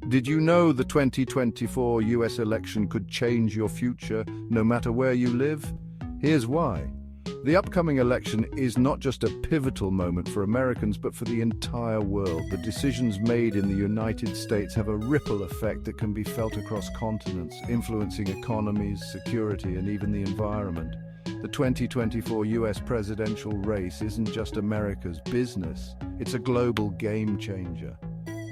Did you know the 2024 US election could change your future no matter where you live? Here's why. The upcoming election is not just a pivotal moment for Americans, but for the entire world. The decisions made in the United States have a ripple effect that can be felt across continents, influencing economies, security, and even the environment. The 2024 US presidential race isn't just America's business, it's a global game changer.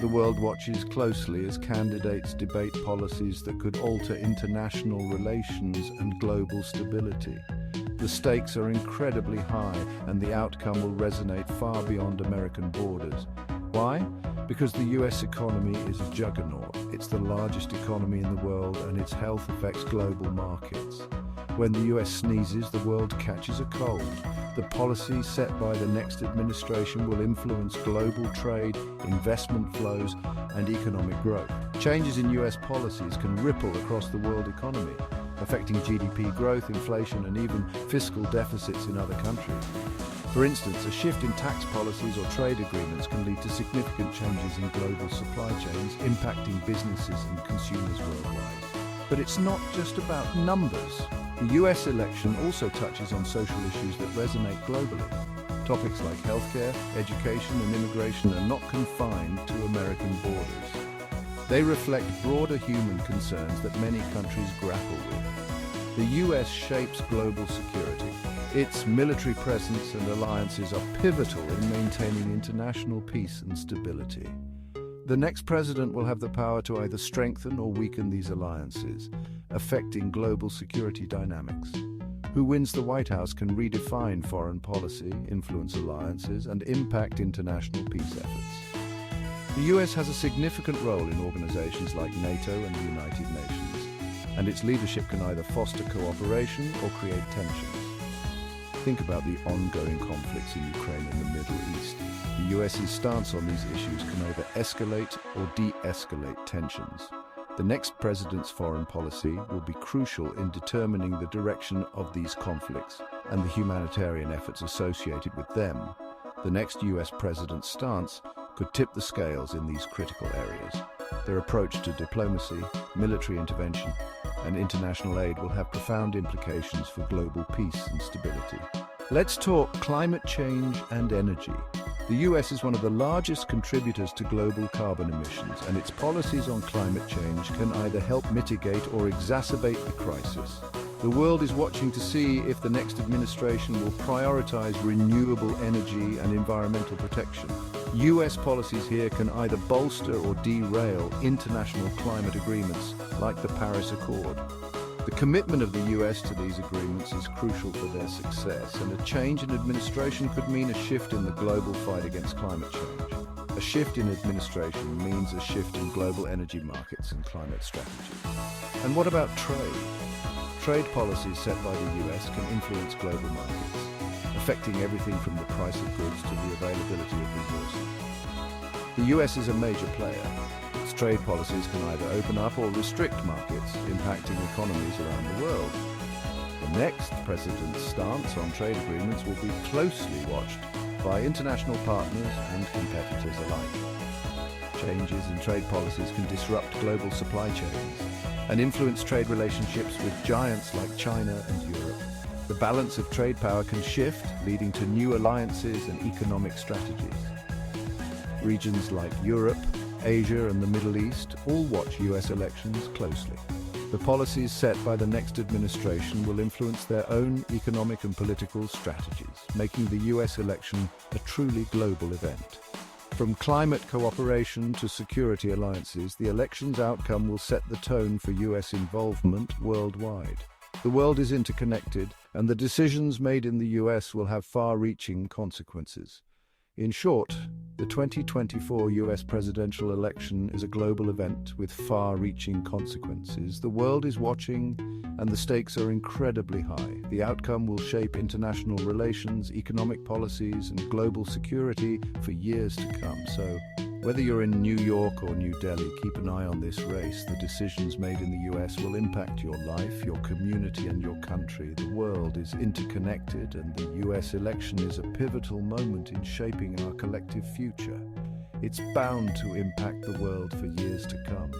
The world watches closely as candidates debate policies that could alter international relations and global stability. The stakes are incredibly high, and the outcome will resonate far beyond American borders. Why? Because the US economy is a juggernaut. It's the largest economy in the world, and its health affects global markets. When the US sneezes, the world catches a cold. The policies set by the next administration will influence global trade, investment flows, and economic growth. Changes in US policies can ripple across the world economy, affecting GDP growth, inflation, and even fiscal deficits in other countries. For instance, a shift in tax policies or trade agreements can lead to significant changes in global supply chains, impacting businesses and consumers worldwide. But it's not just about numbers. The US election also touches on social issues that resonate globally. Topics like healthcare, education, and immigration are not confined to American borders. They reflect broader human concerns that many countries grapple with. The US shapes global security. Its military presence and alliances are pivotal in maintaining international peace and stability. The next president will have the power to either strengthen or weaken these alliances, affecting global security dynamics. Who wins the White House can redefine foreign policy, influence alliances, and impact international peace efforts. The US has a significant role in organizations like NATO and the United Nations, and its leadership can either foster cooperation or create tensions. Think about the ongoing conflicts in Ukraine and the Middle East. The US's stance on these issues can either escalate or de-escalate tensions. The next president's foreign policy will be crucial in determining the direction of these conflicts and the humanitarian efforts associated with them. The next US president's stance could tip the scales in these critical areas. Their approach to diplomacy, military intervention, and international aid will have profound implications for global peace and stability. Let's talk climate change and energy. The US is one of the largest contributors to global carbon emissions, and its policies on climate change can either help mitigate or exacerbate the crisis. The world is watching to see if the next administration will prioritize renewable energy and environmental protection. US policies here can either bolster or derail international climate agreements like the Paris Accord. The commitment of the US to these agreements is crucial for their success, and a change in administration could mean a shift in the global fight against climate change. A shift in administration means a shift in global energy markets and climate strategy. And what about trade? Trade policies set by the US can influence global markets, affecting everything from the price of goods to the availability of resources. The US is a major player. Its trade policies can either open up or restrict markets, impacting economies around the world. The next president's stance on trade agreements will be closely watched by international partners and competitors alike. Changes in trade policies can disrupt global supply chains and influence trade relationships with giants like China and Europe. The balance of trade power can shift, leading to new alliances and economic strategies. Regions like Europe, Asia, and the Middle East all watch US elections closely. The policies set by the next administration will influence their own economic and political strategies, making the US election a truly global event. From climate cooperation to security alliances, the election's outcome will set the tone for US involvement worldwide. The world is interconnected, and the decisions made in the US will have far-reaching consequences. In short, the 2024 US presidential election is a global event with far-reaching consequences. The world is watching, and the stakes are incredibly high. The outcome will shape international relations, economic policies, and global security for years to come. So, whether you're in New York or New Delhi, keep an eye on this race. The decisions made in the US will impact your life, your community, and your country. The world is interconnected, and the US election is a pivotal moment in shaping our collective future. It's bound to impact the world for years to come.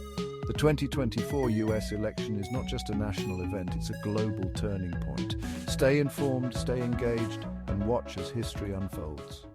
2024 US election is not just a national event, it's a global turning point. Stay informed, stay engaged, and watch as history unfolds.